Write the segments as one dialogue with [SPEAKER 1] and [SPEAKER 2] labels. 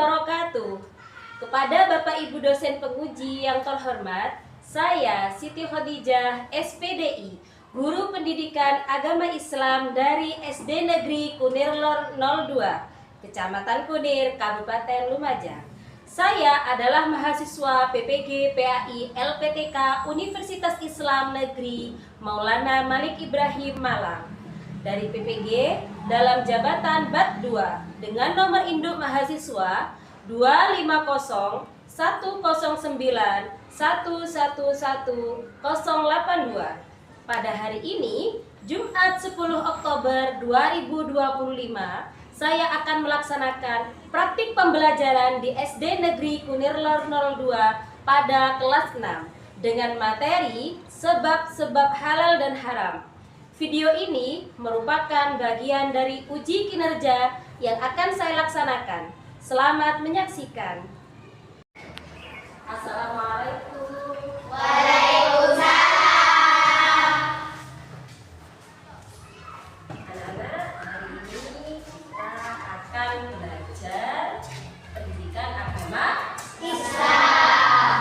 [SPEAKER 1] wabarakatuh. Kepada Bapak Ibu dosen penguji yang terhormat, saya Siti Khadijah, SPDI, Guru Pendidikan Agama Islam dari SD Negeri Kunir Lor 02, Kecamatan Kunir, Kabupaten Lumajang. Saya adalah mahasiswa PPG PAI LPTK Universitas Islam Negeri Maulana Malik Ibrahim Malang. Dari PPG dalam jabatan BAT 2 dengan nomor induk mahasiswa 250 109 111 082. Pada hari ini, Jumat 10 Oktober 2025, saya akan melaksanakan praktik pembelajaran di SD Negeri Kunir Lor 02 pada kelas 6 dengan materi sebab-sebab halal dan haram. Video ini merupakan bagian dari uji kinerja yang akan saya laksanakan. Selamat menyaksikan. Assalamualaikum.
[SPEAKER 2] Waalaikumsalam.
[SPEAKER 1] Anak-anak, hari ini kita akan belajar pendidikan agama
[SPEAKER 2] Islam.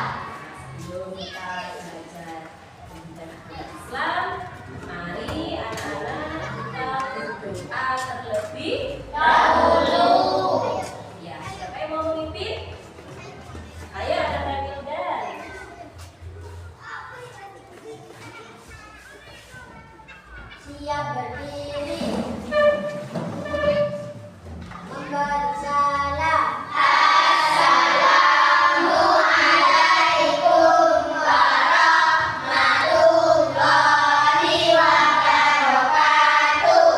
[SPEAKER 1] Sebelum kita belajar pendidikan agama Islam, mari anak-anak kita berdoa terlebih
[SPEAKER 2] Dahulu.
[SPEAKER 1] ya. Siapa yang mau memimpin? Ayo, ada Mbak Wildan.
[SPEAKER 2] Siap berdiri. Membaca salam. Assalamualaikum warahmatullahi wabarakatuh.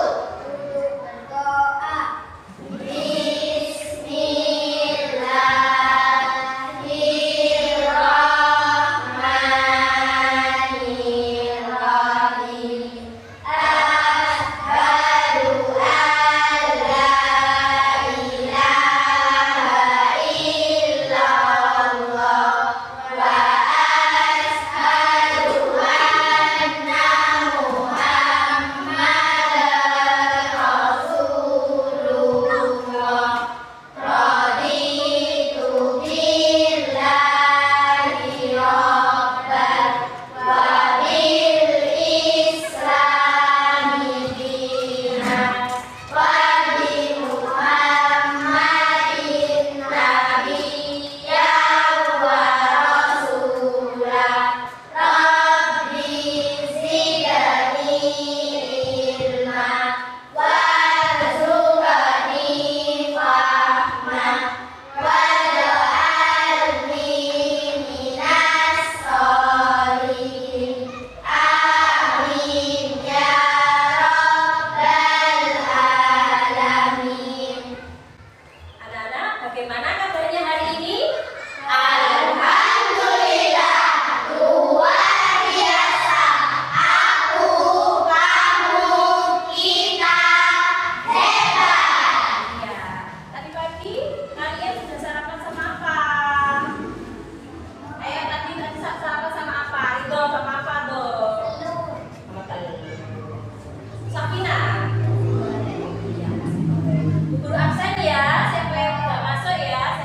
[SPEAKER 2] Duduk berdoa. Bismillahirrahmanirrahim. Asyhadu an la ilaha illallah wa asyhadu anna Muhammadan Rasulullah. Raditu billahi rabban wa bil islami dinan wa bi Muhammadin nabiyyan wa rasulah. Rabbi zidni ilma warzuqni fahma waj'alni minas sholihin. Amin ya rabbal alamin.
[SPEAKER 1] Anak-anak, bagaimana kabarnya hari ini?
[SPEAKER 2] Alhamdulillah, luar biasa. Aku, kamu, kita hebat.
[SPEAKER 1] Ya, tadi pagi kalian sudah sarapan sama apa? Ayo, tadi sarapan sama apa? Ridho sama apa dong? Sama telur. Sapina? Iya. Guru absen ya, siapa yang tidak masuk ya?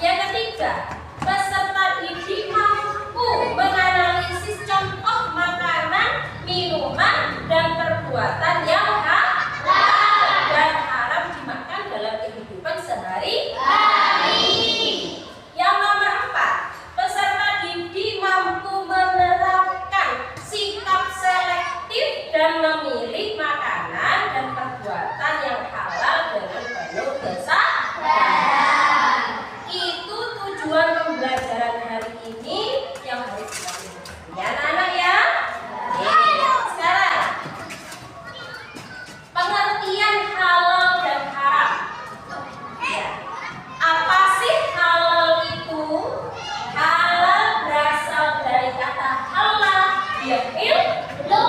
[SPEAKER 1] Yang ketiga, peserta didik mampu menganalisis contoh makanan, minuman, dan perbuatan yang halal dan haram dimakan dalam kehidupan sehari-hari. Yang nomor 4, peserta didik mampu menerapkan sikap selektif dan memilih makanan dan perbuatan yang halal dengan penuh kesadaran. Itu tujuan pembelajaran hari ini yang harus kita lakukan. Ya anak-anak ya. Sekarang pengertian halal dan haram. Ya. Apa sih halal itu? Halal berasal dari kata halal yahillu.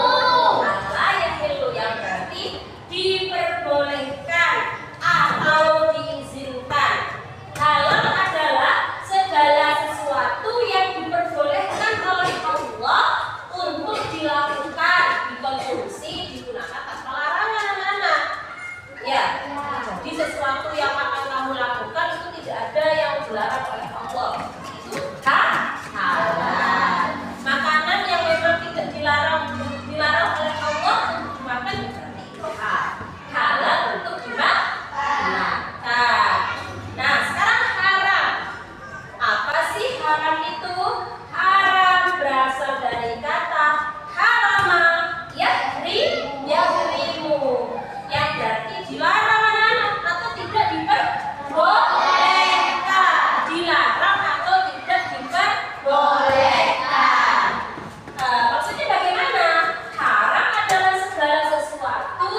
[SPEAKER 1] Halal yahillu yang berarti diperbolehkan atau diizinkan. Halal adalah segala sesuatu yang diperbolehkan oleh Allah untuk dilakukan, dikonsumsi, digunakan tanpa larangan anak-anak. Ya, jadi sesuatu yang akan kamu lakukan itu tidak ada yang dilarang oleh Allah. Itu halal. Makanan yang memang tidak dilarang oleh Allah untuk dimakan berarti itu halal untuk dimakan. Nah, sekarang haram. Apa sih haram itu? Haram berasal dari kata harama yahrimu, yang berarti dilarang anak-anak atau tidak diperbolehkan. Dilarang atau tidak diperbolehkan. Maksudnya bagaimana? Haram adalah segala sesuatu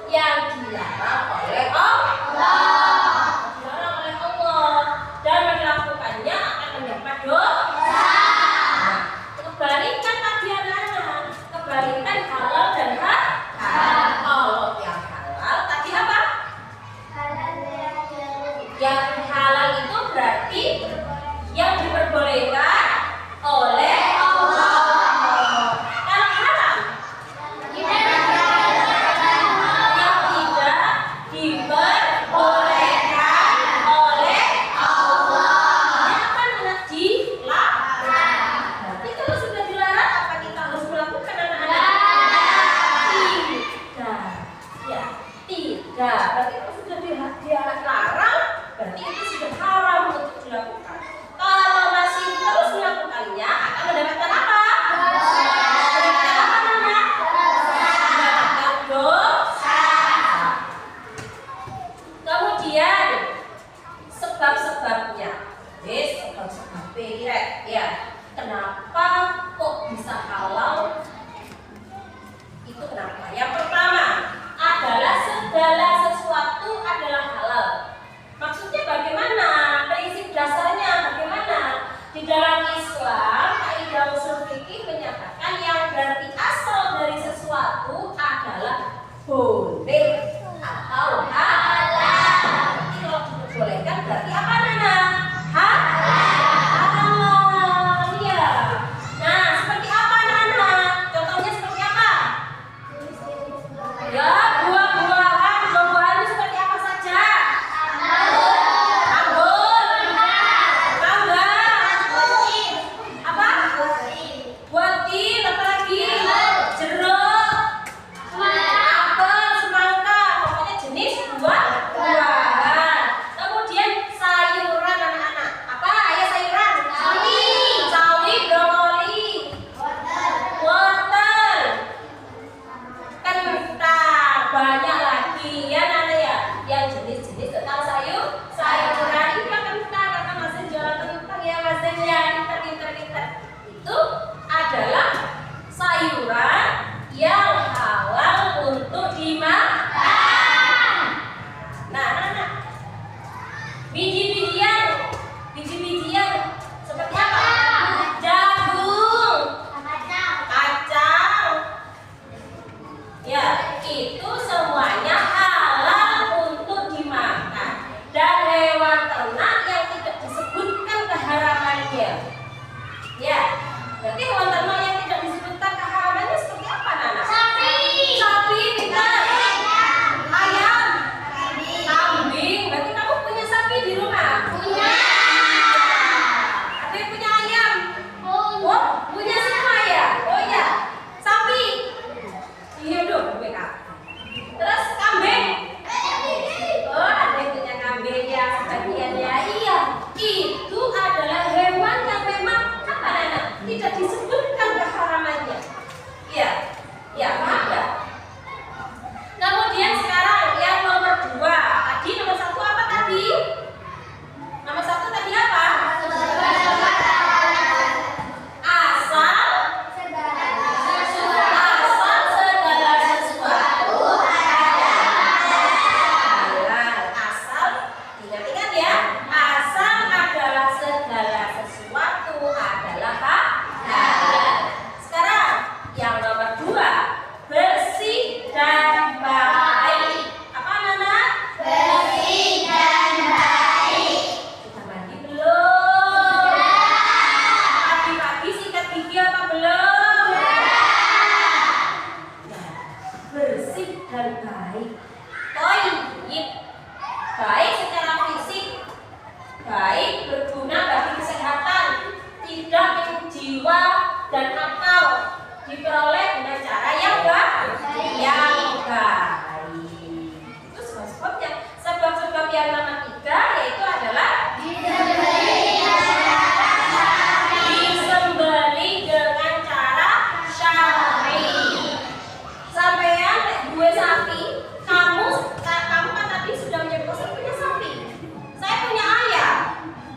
[SPEAKER 1] yang dilarang oleh Allah. Dilarang oleh Allah dan melakukannya akan mendapat dosa.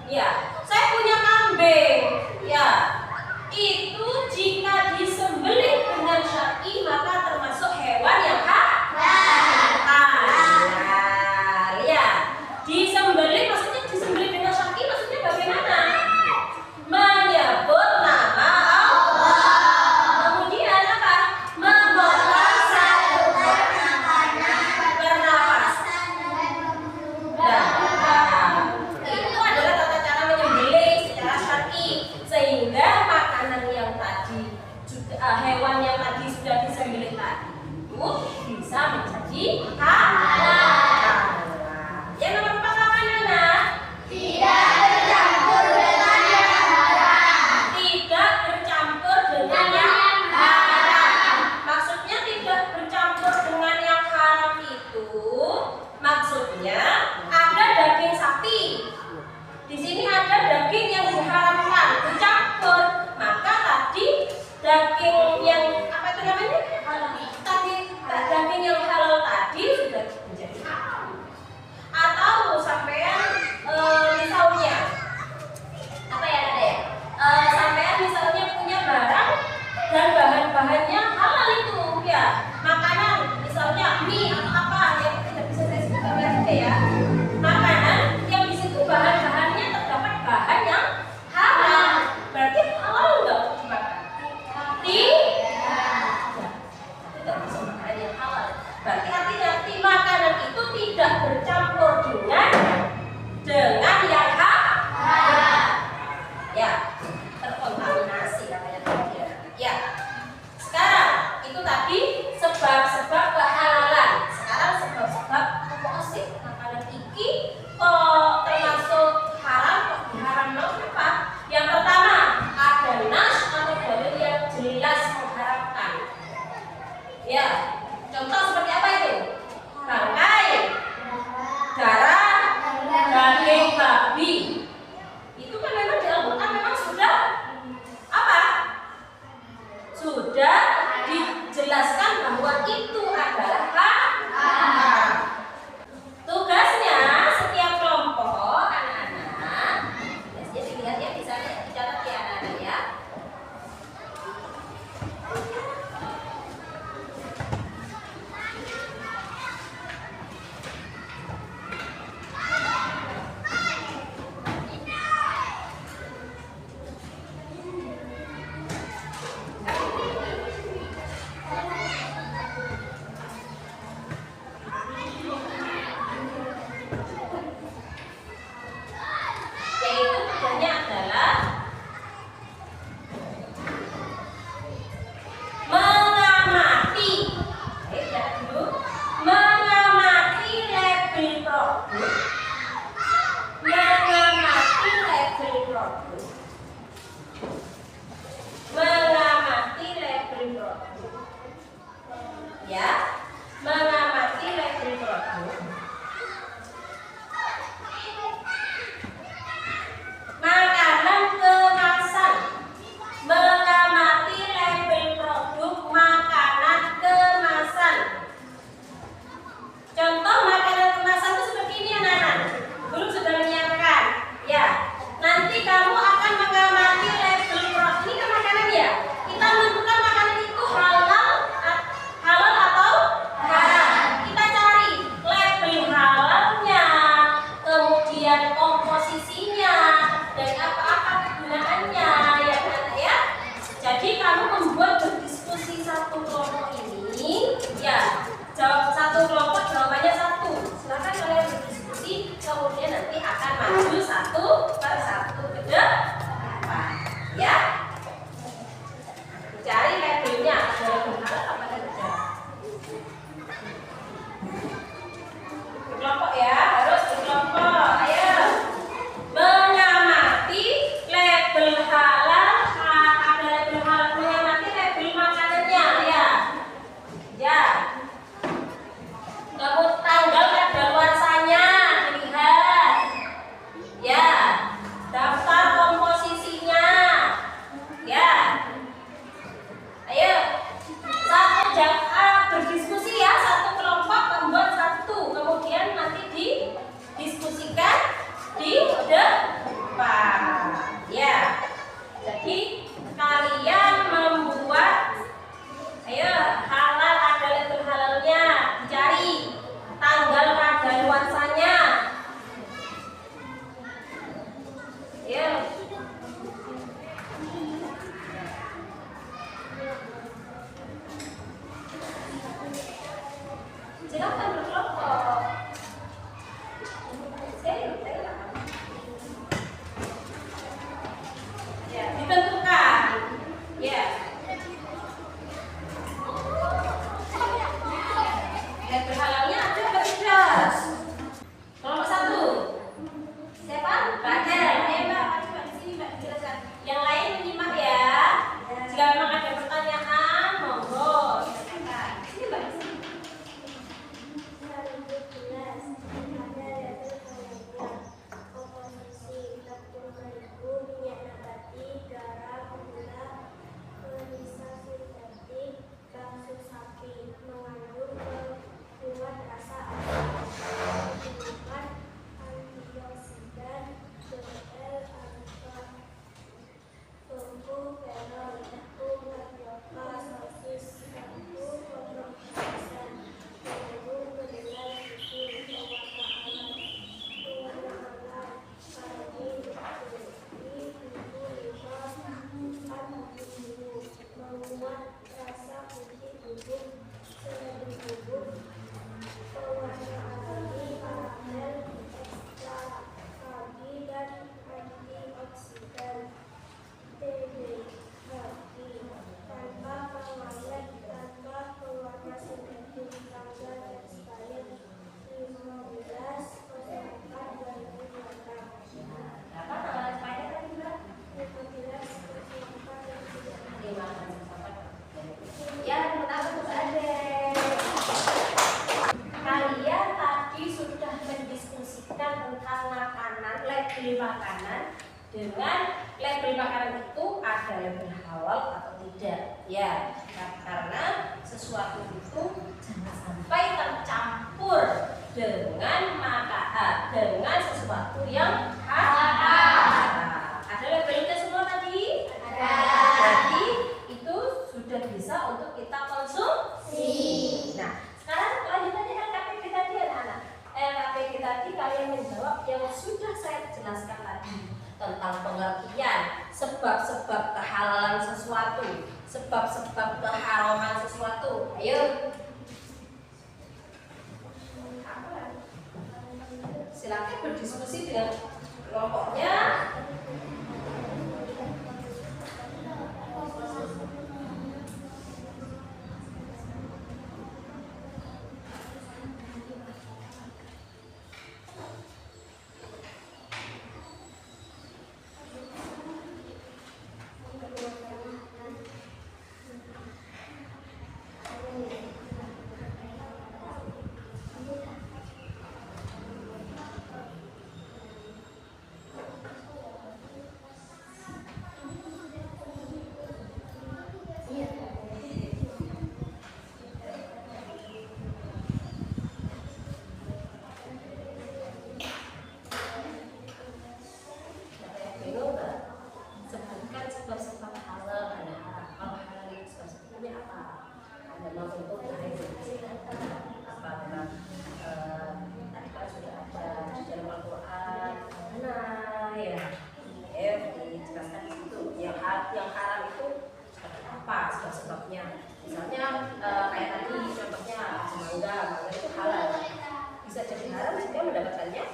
[SPEAKER 1] Ya, saya punya kambing. Ya, itu jika disembelih dengan syar'i maka termasuk hewan yang halal. Ya, disembelih maksudnya disembelih dengan syar'i maksudnya bagaimana? Menyebut nama Allah. Kemudian apa? Memotong satu pernapasan. Itu adalah tata cara menyembelih secara syar'i, sehingga makanan yang tadi hewan yang tadi sudah disembelih tadi itu bisa menjadi halal. Yang nomor 4 apa Nana?
[SPEAKER 2] Tidak bercampur dengan yang haram.
[SPEAKER 1] Tidak bercampur dengan yang haram. Maksudnya tidak bercampur dengan yang haram itu maksudnya ada daging sapi. Di sini ada daging yang diharamkan bercampur. Maka tadi daging yang apa itu namanya? Tadi daging yang halal tadi sudah menjadi halal. Atau sampean misalnya apa ya ada ya? Sampean misalnya punya barang dan bahan-bahannya halal itu ya, makanan misalnya mie atau apa yang tidak bisa saya sebutkan lagi ya, makanan yang di situ bahan-bahannya terdapat bahan yang halal, berarti halal nggak dimakan? Tidak bisa makanan yang halal, berarti artinya makanan itu tidak bercampur dengan yang halal. Ya, terkontaminasi namanya tadi. Ya. Sekarang itu tadi sebab-sebab kehalalan. Sekarang sebab-sebab apa sih makanan iki kok termasuk haram, kok diharamkan kenapa? Yang pertama, ada nas atau dalil yang jelas mengharamkan. Ya, contoh seperti apa itu? Bangkai, darah, daging babi. Itu kan memang di Al-Quran memang sudah apa? Sudah dijelaskan bahwa itu adalah haram. Tugasnya setiap kelompok anak-anak, jadi dengan label makanan itu ada label halal atau tidak. Ya, karena sesuatu itu jangan sampai tercampur dengan sesuatu yang haram. Ada labelnya semua tadi? Ada. Berarti itu sudah bisa untuk kita konsumsi. Nah, sekarang lanjutannya LKPD tadi anak-anak. LKPD tadi kalian menjawab yang sudah saya jelaskan tadi tentang pengertian sebab-sebab kehalalan sesuatu, sebab-sebab keharaman sesuatu. Ayo. Silakan berdiskusi dengan kelompoknya. Misalnya kayak tadi contohnya mangga itu halal, bisa jadi haram jika mendapatkannya.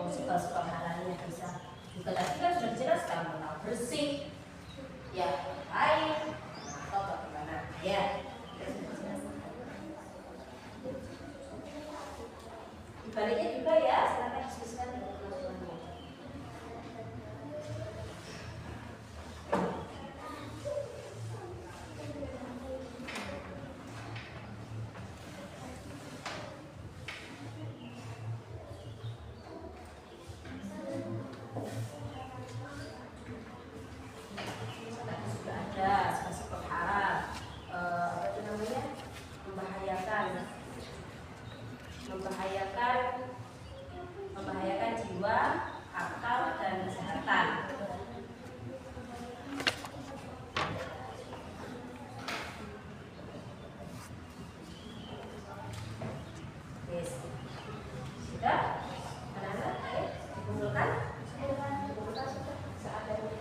[SPEAKER 1] Sebab-sebab halalnya bisa juga tadi kan sudah dijelaskan tentang bersih, ya air atau bagaimana ya. Dibaliknya juga ya, silakan diskusikan dengan teman-temannya. Membahayakan jiwa, akal, dan kesehatan. Yes. Sudah? Anak-anak, ayo dikumpulkan. Seadanya.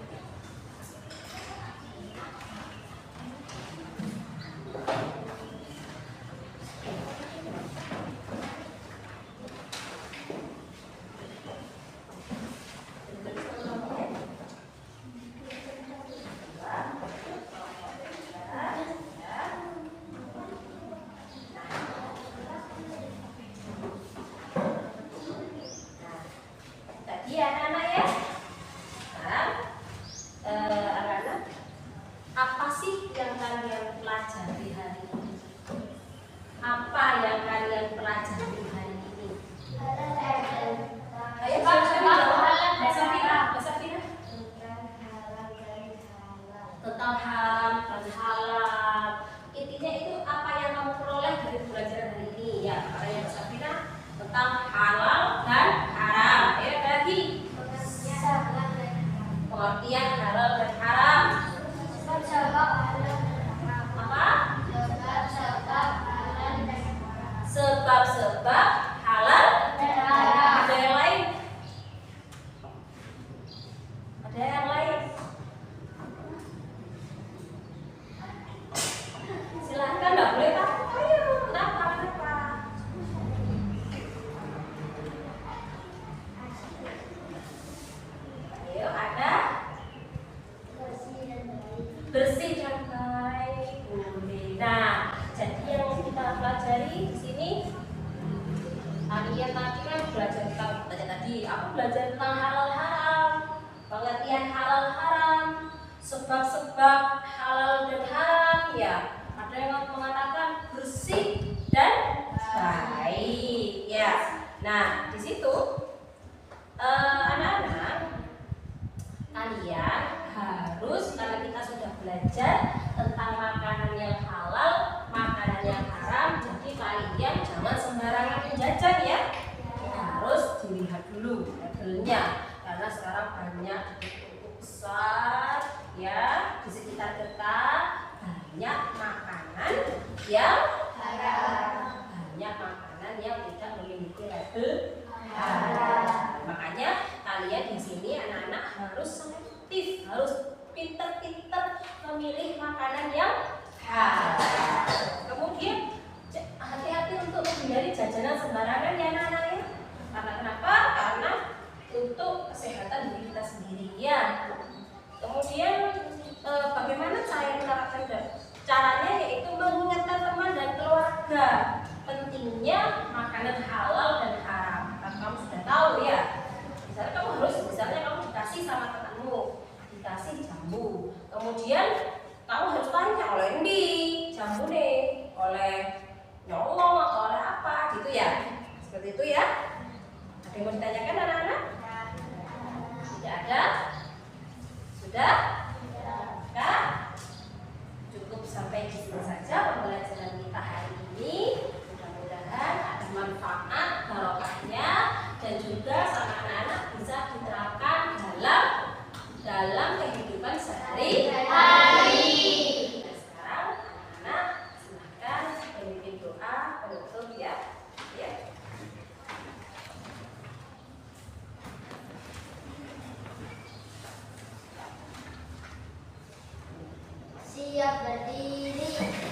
[SPEAKER 1] Apa sih yang kalian pelajari hari ini? Apa yang kalian pelajari hari ini? Ayo, tentang haram dan halal. Intinya itu apa yang kamu peroleh dari pelajaran hari ini ya? Para yang bersabina tentang halal dan haram. Ya tadi pengertian halal dan haram. Apa? Sebab-sebab halal dan haram. Ada yang lain? Ada yang lain? Silahkan, nggak boleh takut. Ayo, kenapa? Ayo, ada? Bersih dan baik. Nah, jadi yang kita pelajari di sini, kalian tadi kan belajar tentang tadi. Aku belajar tentang halal haram. Pengertian dengan halal haram, sebab-sebab halal dan haram ya. Ada yang mengatakan bersih dan baik ya. Nah, di situ anak-anak kalian harus, karena kita sudah belajar tentang makanan yang halal, makanan yang haram, jadi kalian jangan sembarangan menjajan ya. Harus dilihat dulu labelnya, karena sekarang banyak buku besar ya di sekitar kita, banyak makanan yang haram, banyak makanan yang tidak memiliki label halal. Makanya kalian di sini anak-anak harus selektif, harus pinter-pinter memilih makanan yang halal. Kemudian hati-hati untuk menghindari jajanan sembarangan ya anak-anak ya. Karena kenapa? Karena untuk kesehatan diri kita sendiri ya. Kemudian bagaimana cara menerapkan caranya, yaitu mengingatkan teman dan keluarga pentingnya makanan halal dan haram. Kamu sudah tahu ya. Misalnya kamu dikasih sama temanmu, dikasih jambu, kemudian kamu harus tanya, oleh ini jambu nih, oleh nyolong atau oleh apa gitu ya. Seperti itu ya. Ada yang mau ditanyakan anak-anak? Tidak ada? Sudah? Kak? Cukup sampai di sini saja pembelajaran kita hari ini. Mudah-mudahan ada manfaat, barokahnya, dan juga sama anak-anak bisa diterapkan dalam kehidupan sehari-hari. Nah, sekarang anak-anak silakan memimpin doa penutup ya.
[SPEAKER 2] Siap berdiri.